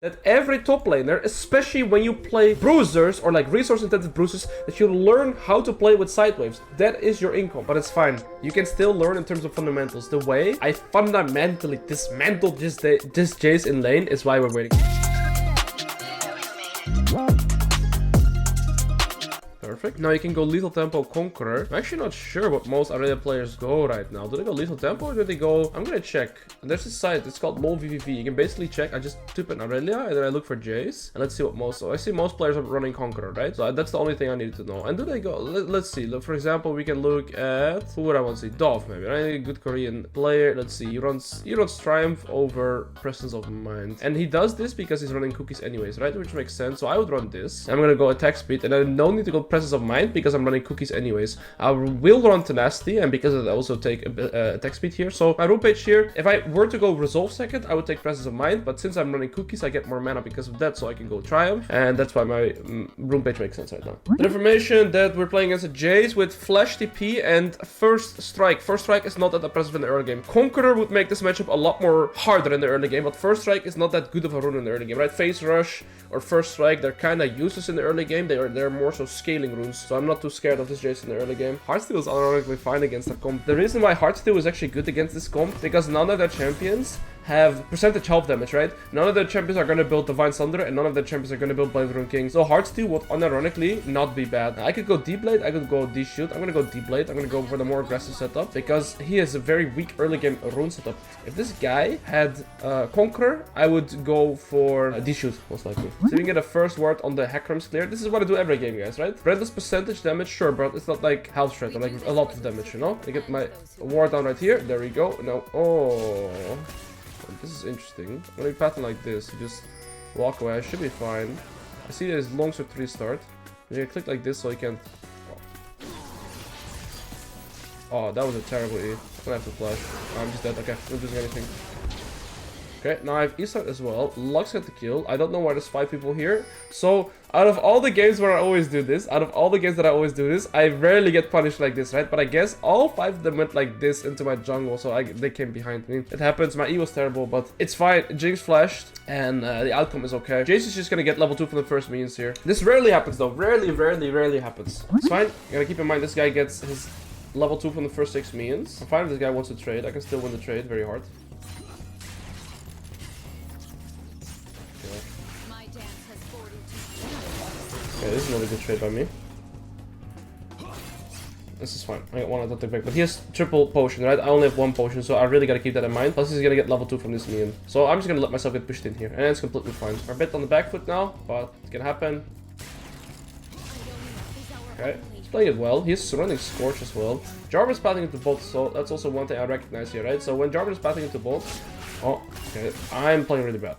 that every top laner, especially when you play bruisers or like resource-intensive bruisers, that you learn how to play with side waves. That is your income, but it's fine. You can still learn in terms of fundamentals. The way I fundamentally dismantled this Jace in lane is why we're waiting. Perfect. Now you can go Lethal Tempo Conqueror. I'm actually not sure what most Irelia players go right now. Do they go Lethal Tempo or do they go... I'm gonna check. There's a site, it's called low VVV. You can basically check. I just type in Irelia and then I look for Jace. And let's see what most... So I see most players are running Conqueror, right? So that's the only thing I needed to know. And do they go... Let's see. Look, for example, we can look at... Who would I want to see? Dove, maybe. Right? A good Korean player. Let's see. He runs Triumph over Presence of Mind. And he does this because he's running cookies anyways, right? Which makes sense. So I would run this. I'm gonna go attack speed and I don't need to go Presence of Mind because I'm running cookies anyways. I will run Tenacity, and because of that I also take attack speed here. So my room page here, if I were to go Resolve second, I would take Presence of Mind, but since I'm running cookies, I get more mana because of that, so I can go Triumph, and that's why my room page makes sense right now. The information that we're playing against a Jace with Flash TP and First Strike. First Strike is not that impressive in the early game. Conqueror would make this matchup a lot more harder in the early game, but First Strike is not that good of a rune in the early game, right? Phase Rush or First Strike, they're kind of useless in the early game. They're more so scaling runes, so I'm not too scared of this Jace in the early game. Heartsteel is ironically fine against that comp. The reason why Heartsteel is actually good against this comp, because none of their champions have percentage health damage, right? None of their champions are going to build Divine Thunder, and none of their champions are going to build Blade Rune King. So Heartsteel would unironically not be bad. I could go D-Blade, I could go D-Shield. I'm going to go D-Blade. I'm going to go for the more aggressive setup, because he has a very weak early game rune setup. If this guy had Conqueror, I would go for D-Shield, most likely. So we can get a first ward on the Hecarim's clear. This is what I do every game, guys, right? Relentless percentage damage, sure, but it's not like health shred or like a lot of damage, you know? I get my ward down right here. There we go. Now, oh... This is interesting. When you pattern like this, you just walk away. I should be fine. I see there's longsword 3 start. You can click like this so you can... Oh, that was a terrible E. I'm gonna have to flash. Oh, I'm just dead. Okay, I'm not doing anything. Okay, now I have Eastart as well. Lux got the kill. I don't know why there's 5 people here. So, out of all the games where I always do this, I rarely get punished like this, right? But I guess all 5 of them went like this into my jungle, so they came behind me. It happens. My E was terrible, but it's fine. Jinx flashed, and the outcome is okay. Jace is just gonna get level 2 from the first minions here. This rarely happens, though. Rarely happens. It's fine. You gotta keep in mind this guy gets his level 2 from the first 6 minions. I'm fine if this guy wants to trade. I can still win the trade very hard. Okay, this is not a good trade by me. This is fine. I got one, I don't take back. But he has triple potion, right? I only have 1 potion, so I really gotta keep that in mind. Plus, he's gonna get level 2 from this minion. So I'm just gonna let myself get pushed in here. And it's completely fine. We're a bit on the back foot now, but it can happen. Okay. He's playing it well. He's running Scorch as well. Jarvan is pathing into bolt, so that's also one thing I recognize here, right? So when Jarvan is pathing into bolt... Oh, okay. I'm playing really bad.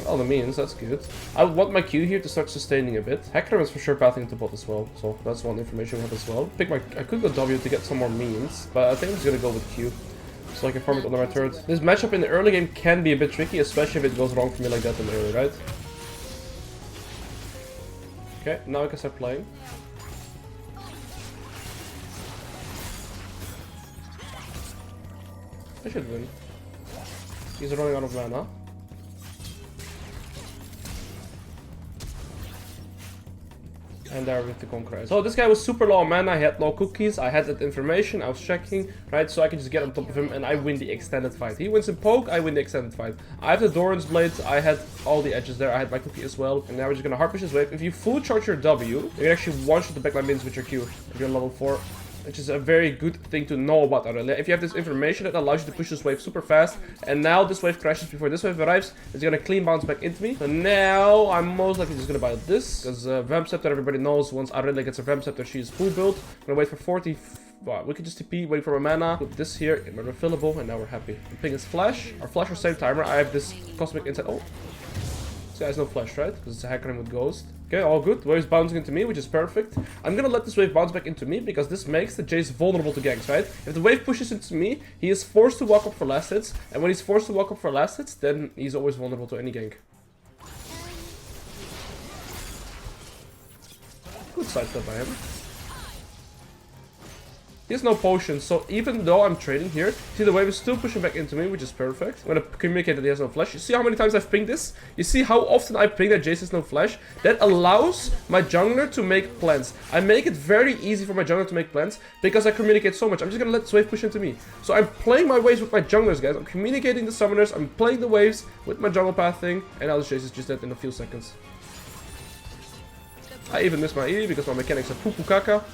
All the means, that's good. I want my Q here to start sustaining a bit. Hecarim is for sure pathing into bot as well, so that's one information we have as well. I could go W to get some more means, but I think I'm just gonna go with Q, so I can farm it on my turret. This matchup in the early game can be a bit tricky, especially if it goes wrong for me like that in the early, right? Okay, now I can start playing. I should win. He's running out of mana. And there with the Conqueror. So this guy was super low on mana, he had no cookies, I had that information, I was checking, right? So I can just get on top of him and I win the extended fight. He wins in poke, I win the extended fight. I have the Doran's blades, I had all the edges there, I had my cookie as well. And now we're just gonna hard push this wave. If you full charge your W, you can actually one-shot the backline minions with your Q if you're level 4. Which is a very good thing to know about Irelia. If you have this information, it allows you to push this wave super fast. And now this wave crashes before this wave arrives. It's gonna clean bounce back into me. So now I'm most likely just gonna buy this. Because Vamp Scepter, everybody knows, once Irelia gets a Vamp Scepter, she's full build. I'm gonna wait for 40. Wow, we can just TP, wait for my mana. Put this here in my refillable, and now we're happy. I'm picking his flash. Our flash will save timer. I have this Cosmic Insight. Oh. This guy has no flash, right? Because it's a Hecarim with Ghost. Okay, all good. The wave's bouncing into me, which is perfect. I'm gonna let this wave bounce back into me because this makes the Jace vulnerable to ganks, right? If the wave pushes into me, he is forced to walk up for last hits. And when he's forced to walk up for last hits, then he's always vulnerable to any gank. Good sidestep by him. He has no potions, so even though I'm trading here, see the wave is still pushing back into me, which is perfect. I'm gonna communicate that he has no flash. You see how many times I've pinged this? You see how often I ping that Jace has no flash? That allows my jungler to make plans. I make it very easy for my jungler to make plans because I communicate so much. I'm just gonna let this wave push into me. So I'm playing my waves with my junglers, guys. I'm communicating the summoners. I'm playing the waves with my jungle path thing, and now this Jace is just dead in a few seconds. I even missed my E because my mechanics are poo-poo caca.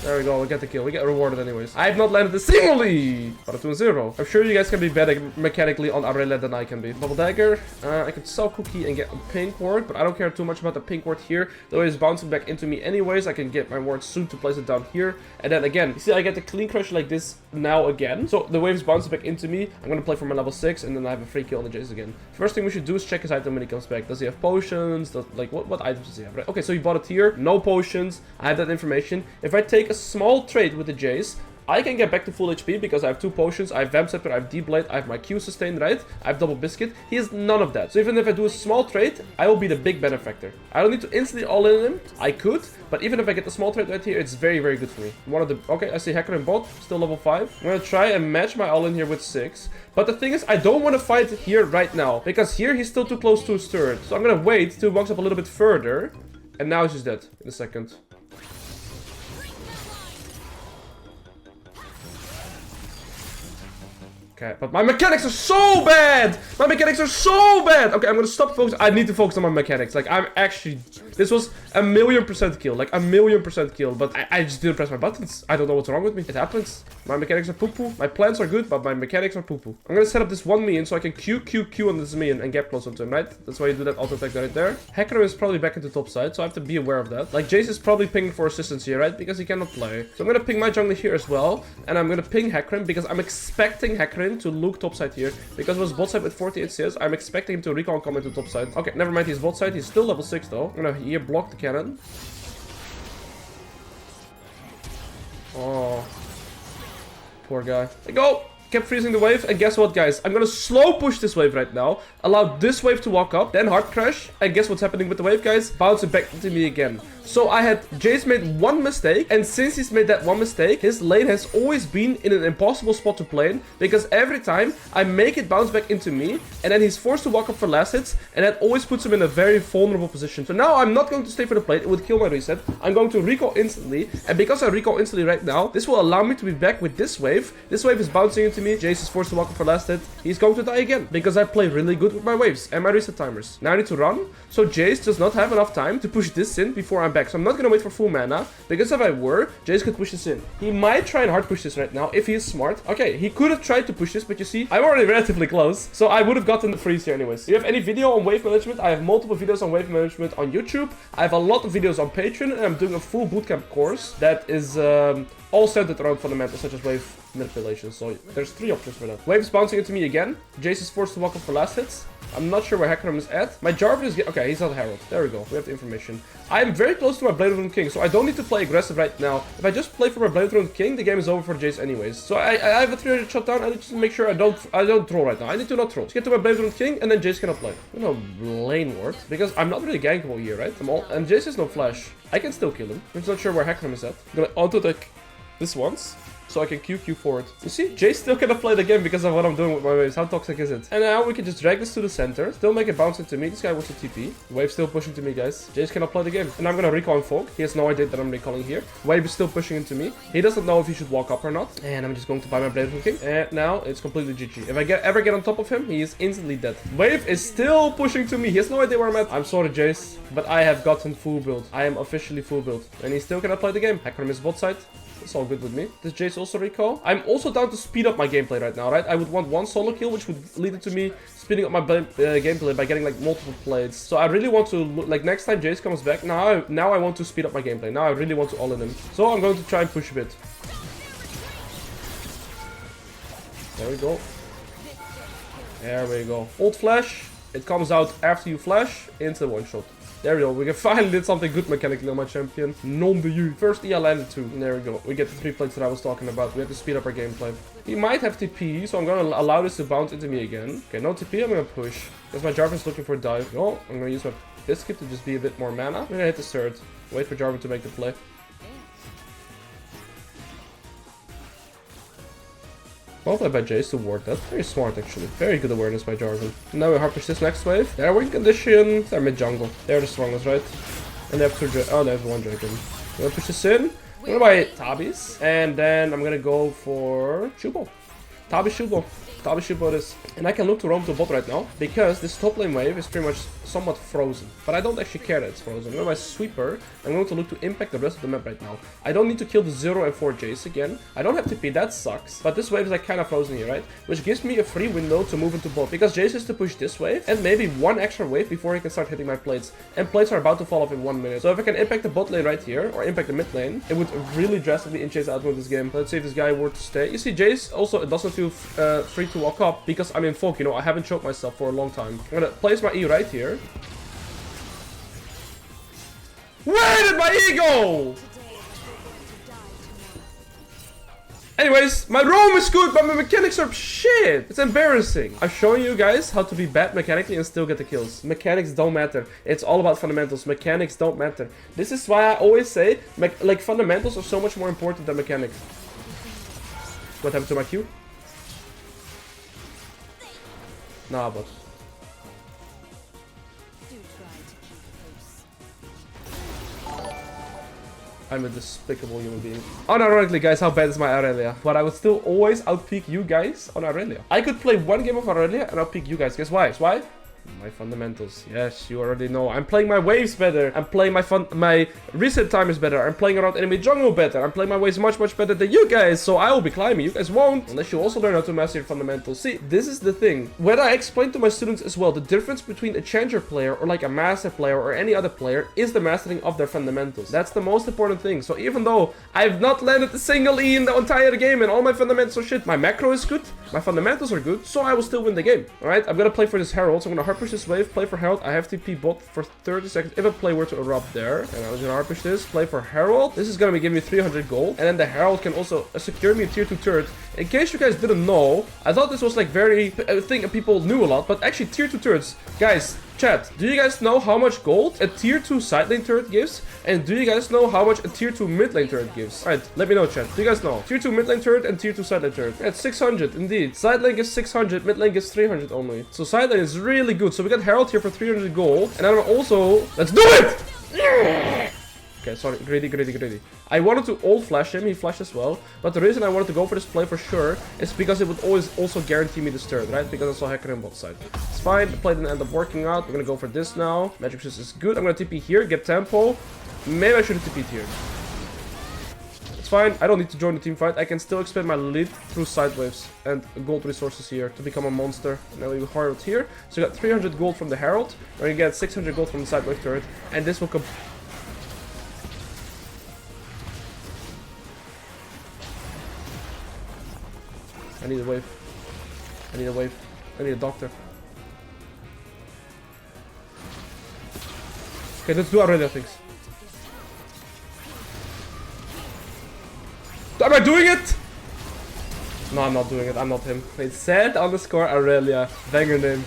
There we go, we get the kill. We get rewarded anyways. I have not landed a single E, but a 2-0. I'm sure you guys can be better mechanically on Irelia than I can be. Bubble dagger. I could sell cookie and get a pink ward, but I don't care too much about the pink ward here. The way it's bouncing back into me anyways. I can get my ward soon to place it down here. And then again, you see I get the clean crush like this now again. So the wave's bouncing back into me. I'm gonna play for my level 6 and then I have a free kill on the Jace again. First thing we should do is check his item when he comes back. Does he have potions? Like what items does he have? Right? Okay, so he bought a tier, no potions. I have that information. If I take a small trade with the Jace, I can get back to full HP because I have 2 potions, I have Vamp Scepter, I have D-Blade, I have my Q sustain, right? I have Double Biscuit. He has none of that. So even if I do a small trade, I will be the big benefactor. I don't need to instantly all-in him. I could, but even if I get the small trade right here, it's very, very good for me. One of the... Okay, I see Hacker in bot, still level 5. I'm gonna try and match my all-in here with 6. But the thing is, I don't want to fight here right now, because here he's still too close to his turret. So I'm gonna wait till he walks up a little bit further. And now he's just dead in a second. Okay, but my mechanics are so bad! My mechanics are so bad! Okay, I'm gonna stop focusing. I need to focus on my mechanics. Like, I'm actually... This was a 1,000,000% kill. Like, a 1,000,000% kill. But I just didn't press my buttons. I don't know what's wrong with me. It happens. My mechanics are poo-poo. My plans are good, but my mechanics are poo-poo. I'm gonna set up this one minion so I can Q on this minion and get close onto him, right? That's why you do that auto attack right there. Hacker is probably back into top side, so I have to be aware of that. Like, Jace is probably pinging for assistance here, right? Because he cannot play. So I'm gonna ping my jungler here as well. And I'm gonna ping Hecarim because I'm expecting Hecarim to look topside here. Because it was bot side with 48 CS, I'm expecting him to recall and come into topside. Okay, never mind, he's bot side. He's still level 6 though. I'm gonna here block the cannon. Oh, poor guy. There you go. Kept freezing the wave, and guess what, guys? I'm gonna slow push this wave right now, allow this wave to walk up, then hard crash, and guess what's happening with the wave, guys? Bouncing back into me again. So I had Jace made one mistake, and since he's made that one mistake, his lane has always been in an impossible spot to play in, because every time I make it bounce back into me, and then he's forced to walk up for last hits, and that always puts him in a very vulnerable position. So now I'm not going to stay for the plate, it would kill my reset. I'm going to recall instantly, and because I recall instantly right now, this will allow me to be back with this wave. This wave is bouncing into me, Jace is forced to walk up for last hit. He's going to die again, because I play really good with my waves and my reset timers. Now I need to run, so Jace does not have enough time to push this in before I'm back. So I'm not gonna wait for full mana, because if I were, Jace could push this in. He might try and hard push this right now, if he is smart. Okay, he could have tried to push this, but you see, I'm already relatively close, so I would have gotten the freeze here anyways. Do you have any video on wave management? I have multiple videos on wave management on YouTube. I have a lot of videos on Patreon, and I'm doing a full bootcamp course that is all centered around fundamentals such as wave manipulation. So there's 3 options for that. Wave is bouncing into me again. Jace is forced to walk up for last hits. I'm not sure where Hecarim is at. My Jarvan is... Okay, he's not Herald. There we go. We have the information. I'm very close to my Blade Rune King, so I don't need to play aggressive right now. If I just play for my Blade Rune King, the game is over for Jace anyways. So I have a 300 shutdown. I need to make sure I don't troll right now. I need to not troll. Let's get to my Blade Rune King, and then Jace cannot play. No lane ward, because I'm not really gankable here, right? And Jace has no flash. I can still kill him. I'm just not sure where Hecarim is at. I'm gonna auto-attack this once, so I can Q forward. You see, Jace still cannot play the game because of what I'm doing with my waves. How toxic is it? And now we can just drag this to the center, still make it bounce into me. This guy wants to TP. Wave still pushing to me, guys. Jace cannot play the game. And I'm gonna recall and Fog. He has no idea that I'm recalling here. Wave is still pushing into me. He doesn't know if he should walk up or not. And I'm just going to buy my Blade Rune King. And now it's completely GG. If I ever get on top of him, he is instantly dead. Wave is still pushing to me. He has no idea where I'm at. I'm sorry, Jace, but I have gotten full build. I am officially full build. And he still cannot play the game. Hecarim is bot side. It's all good with me. Does Jace also recall? I'm also down to speed up my gameplay right now, right? I would want one solo kill, which would lead to me speeding up my gameplay by getting like multiple plates. So I really want to, like next time Jace comes back, now I want to speed up my gameplay. Now I really want to all in him. So I'm going to try and push a bit. There we go. There we go. Ult flash. It comes out after you flash into one shot. There we go. We finally did something good mechanically on my champion. Nom de you. First E I landed 2. And there we go. We get the 3 plates that I was talking about. We have to speed up our gameplay. He might have TP, so I'm going to allow this to bounce into me again. Okay, no TP. I'm going to push. Because my Jarvan's looking for a dive. No, I'm going to use my Biscuit to just be a bit more mana. I'm going to hit the third. Wait for Jarvan to make the play. Well played by Jace to ward that. Very smart, actually. Very good awareness by Jarvan. Now we hard push this next wave. They're win condition. They're mid jungle. They're the strongest, right? And they have two oh, they have one dragon. I'm gonna push this in. I'm gonna buy Tabis. And then I'm gonna go for Shubo. Tabi Shubo. Tabi Shubo this. And I can look to roam to bot right now, because this top lane wave is pretty much somewhat frozen. But I don't actually care that it's frozen. I'm gonna buy Sweeper. I'm going to look to impact the rest of the map right now. I don't need to kill the 0 and 4 Jace again. I don't have TP, that sucks. But this wave is like kind of frozen here, right? Which gives me a free window to move into bot. Because Jace has to push this wave and maybe one extra wave before he can start hitting my plates. And plates are about to fall off in 1 minute. So if I can impact the bot lane right here, or impact the mid lane, it would really drastically in Jace outwin this game. Let's see if this guy were to stay. You see, Jace also, it doesn't feel free to walk up because I'm in fog, you know, I haven't choked myself for a long time. I'm gonna place my E right here. Where did my E go? Anyways, my roam is good, but my mechanics are shit. It's embarrassing. I've shown you guys how to be bad mechanically and still get the kills. Mechanics don't matter. It's all about fundamentals. Mechanics don't matter. This is why I always say, like, fundamentals are so much more important than mechanics. What happened to my Q? Nah, but... I'm a despicable human being. Unironically, guys, how bad is my Irelia? But I would still always outpeak you guys on Irelia. I could play one game of Irelia and outpeak you guys. Guess why? Guess why? My fundamentals. Yes, you already know. I'm playing my waves better. I'm playing my reset time is better. I'm playing around enemy jungle better. I'm playing my waves much better than you guys. So I will be climbing. You guys won't. Unless you also learn how to master your fundamentals. See, this is the thing. When I explain to my students as well, the difference between a challenger player or like a master player or any other player is the mastering of their fundamentals. That's the most important thing. So even though I've not landed a single E in the entire game and all my fundamentals are shit, my macro is good, my fundamentals are good, so I will still win the game. Alright, I'm gonna play for this Herald. So I'm gonna hard push this wave, play for Herald. I have TP bot for 30 seconds if a play were to erupt there. And I was gonna hard push this, play for Herald. This is gonna be giving me 300 gold. And then the Herald can also secure me a tier 2 turret. In case you guys didn't know, I thought this was like very a thing people knew a lot, but actually tier 2 turrets, guys, chat, do you guys know how much gold a tier 2 side lane turret gives? And do you guys know how much a tier 2 mid lane turret gives? Alright, let me know, chat. Do you guys know? Tier 2 mid lane turret and tier 2 side lane turret. Yeah, it's 600 indeed. Side lane gives 600, mid lane gives 300 only. So side lane is really good. So we got Herald here for 300 gold. And I'm also... Let's do it! Okay, sorry, greedy. I wanted to ult flash him, he flashed as well. But the reason I wanted to go for this play for sure is because it would always also guarantee me this turret, right? Because I saw Hacker on both sides. It's fine, the play didn't end up working out. We're gonna go for this now. Magic resist is good. I'm gonna TP here, get tempo. Maybe I should have TP'd here. It's fine, I don't need to join the team fight. I can still expand my lead through side waves and gold resources here to become a monster. Now we Herald here. So we got 300 gold from the Herald. We're gonna get 600 gold from the side wave turret. And this will come... I need a wave. I need a wave. I need a doctor. Okay, let's do Irelia things. Am I doing it? No, I'm not doing it. I'm not him. It's sad underscore Irelia. Banger name.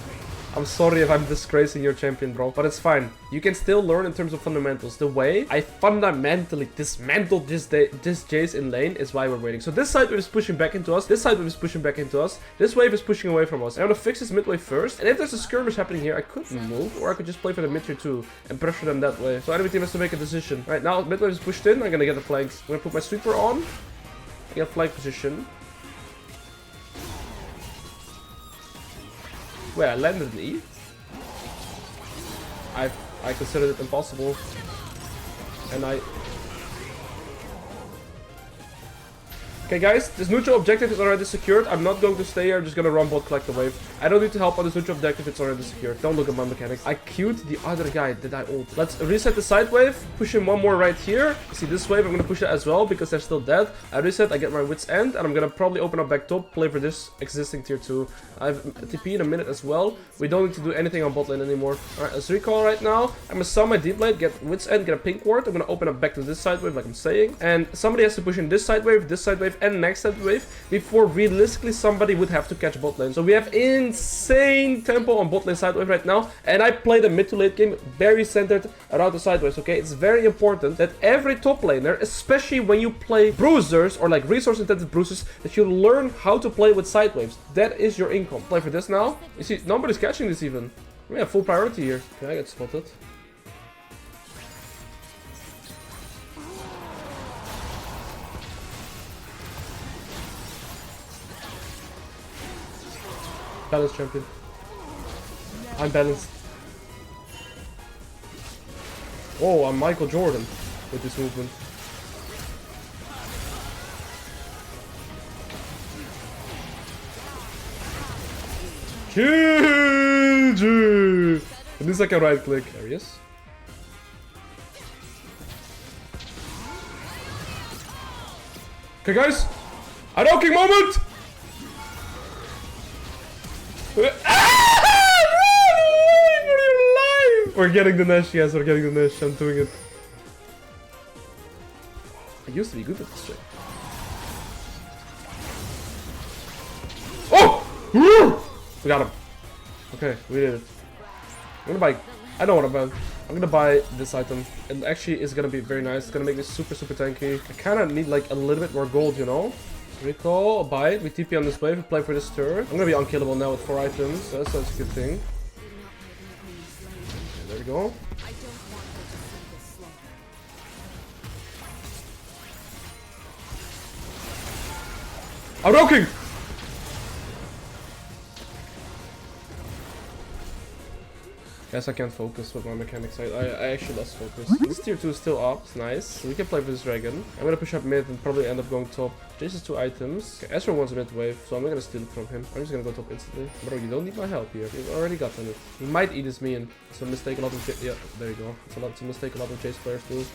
I'm sorry if I'm disgracing your champion, bro. But it's fine. You can still learn in terms of fundamentals. The way I fundamentally dismantled this Jace in lane is why we're waiting. So this side wave is pushing back into us. This side wave is pushing back into us. This wave is pushing away from us. I'm gonna fix this mid wave first. And if there's a skirmish happening here, I could move. Or I could just play for the mid tier 2 and pressure them that way. So enemy team has to make a decision. Right now, mid wave is pushed in. I'm gonna get the flanks. I'm gonna put my sweeper on. I get flank position. Wait, I landed an E? I considered it impossible. And Okay guys, this neutral objective is already secured. I'm not going to stay here, I'm just gonna run bot, collect the wave. I don't need to help on this neutral objective, it's already secured. Don't look at my mechanics. I queued the other guy, did I ult? Let's reset the side wave, push him one more right here. See this wave, I'm gonna push it as well because they're still dead. I reset, I get my wit's end, and I'm gonna probably open up back top, play for this existing tier 2. I have TP in a minute as well. We don't need to do anything on bot lane anymore. Alright, let's recall right now. I'm gonna sell my deep lane, get wit's end, get a pink ward. I'm gonna open up back to this side wave like I'm saying. And somebody has to push in this side wave, wave and next set wave before realistically somebody would have to catch bot lane. So we have insane tempo on bot lane side wave right now, and I played a mid to late game very centered around the side waves, okay? It's very important that every top laner, especially when you play bruisers or like resource intensive bruisers, that you learn how to play with side waves. That is your income. Play for this now. You see, nobody's catching this even. We have full priority here. Can I get spotted? Balanced champion. I'm balanced. Oh, I'm Michael Jordan with this movement. GG! At least I can right click. There he is. Okay, guys. Alois moment! We're getting the Nash, yes, we're getting the Nash. I'm doing it. I used to be good at this shit. Oh! We got him. Okay, we did it. I'm gonna buy... I don't want to buy. I'm gonna buy this item. It actually is gonna be very nice. It's gonna make this super, super tanky. I kinda need like a little bit more gold, you know? Recall, buy it. We TP on this wave. We play for this turn. I'm gonna be unkillable now with 4 items. So that's a good thing. Okay, there we go. Alois! Guess I can't focus with my mechanics. I actually lost focus. This tier 2 is still up. It's nice. So we can play for this dragon. I'm gonna push up mid and probably end up going top. Jace has 2 items. Okay, Ezra wants mid wave, so I'm not gonna steal it from him. I'm just gonna go top instantly. Bro, you don't need my help here. You've already gotten it. He might eat his minion. It's a mistake a lot of yeah, there you go. It's a mistake a lot of Jace players do.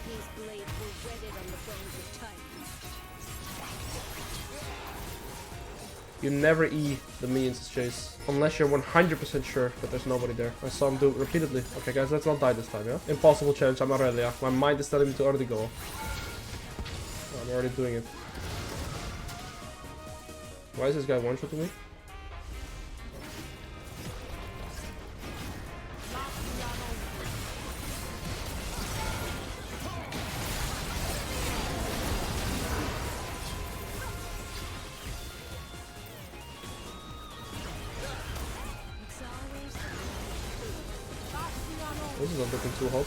You never E the minions as Chase, unless you're 100% sure that there's nobody there. I saw him do it repeatedly. Okay guys, let's not die this time, yeah? Impossible challenge, I'm Irelia. My mind is telling me to already go. I'm already doing it. Why is this guy one-shotting me? This is not looking too hot.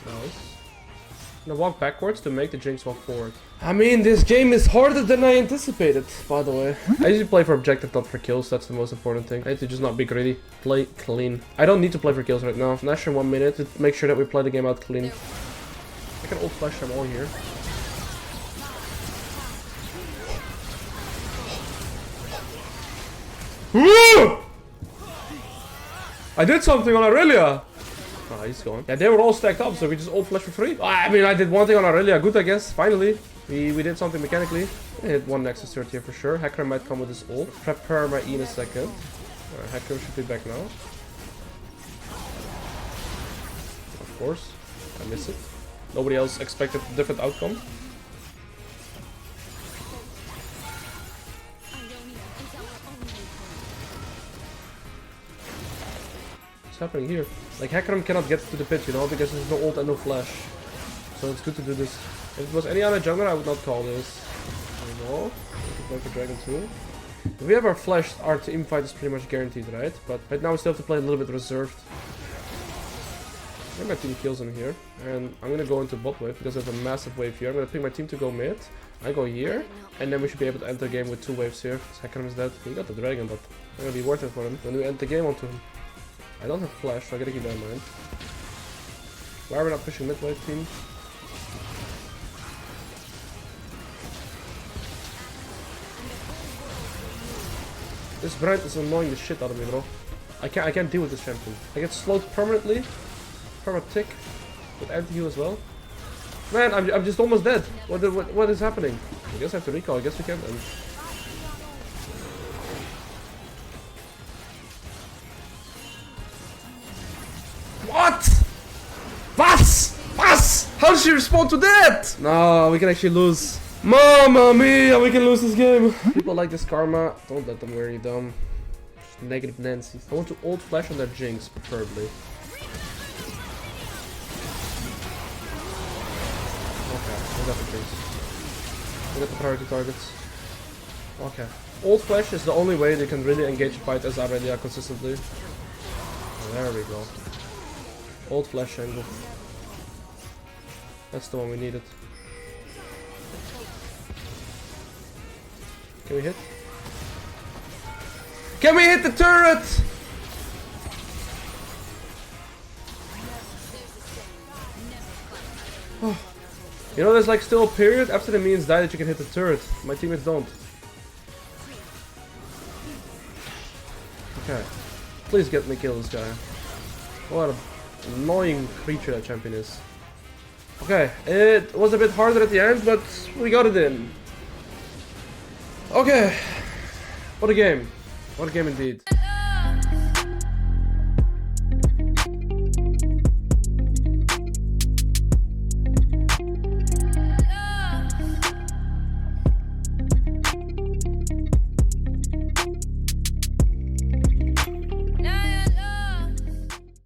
Nice. Now walk backwards to make the Jinx walk forward. I mean, this game is harder than I anticipated, by the way. I usually play for objective, not for kills. That's the most important thing. I need to just not be greedy. Play clean. I don't need to play for kills right now. Nash in 1 minute to make sure that we play the game out clean. I can ult flash them all here. I did something on Irelia. Ah, he's gone. Yeah, they were all stacked up, so we just ult flash for free. I mean, I did one thing on Irelia. Good, I guess. Finally, we did something mechanically. I hit one Nexus Third here for sure. Hacker might come with his ult. Prepare my E in a second. Hacker should be back now. Of course, I miss it. Nobody else expected a different outcome. What's happening here? Like, Hecarim cannot get to the pit, you know, because there's no ult and no flash. So it's good to do this. If it was any other jungler, I would not call this. There we go. We can play for Dragon too. If we have our flash, our team fight is pretty much guaranteed, right? But right now we still have to play a little bit reserved. Maybe my team kills him here. And I'm gonna go into bot wave because there's a massive wave here. I'm gonna pick my team to go mid. I go here. And then we should be able to enter the game with 2 waves here. Hecarim is dead. He got the dragon, but it's gonna be worth it for him when we end the game onto him. I don't have flash, so I gotta keep that in mind. Why are we not pushing mid wave, team? This Brand is annoying the shit out of me, bro. I can't deal with this champion. I get slowed permanently. Perma-tick. With anti-heal as well. Man, I'm just almost dead. What is happening? I guess I have to recall. I guess we can then. What? she respond to that? No, we can actually lose. Mamma mia, we can lose this game. People like this karma. Don't let them wear you dumb. Just negative Nancy. I want to ult flash on their Jinx, preferably. Okay, we got the Jinx. We got the priority targets. Okay. Ult flash is the only way they can really engage a fight as Irelia consistently. Oh, there we go. Ult flash angle. That's the one we needed. Can we hit? Can we hit the turret? Oh. You know, there's like still a period after the minions die that you can hit the turret. My teammates don't. Okay. Please get me kill this guy. What an annoying creature that champion is. Okay, it was a bit harder at the end, but we got it in. Okay. What a game. What a game indeed.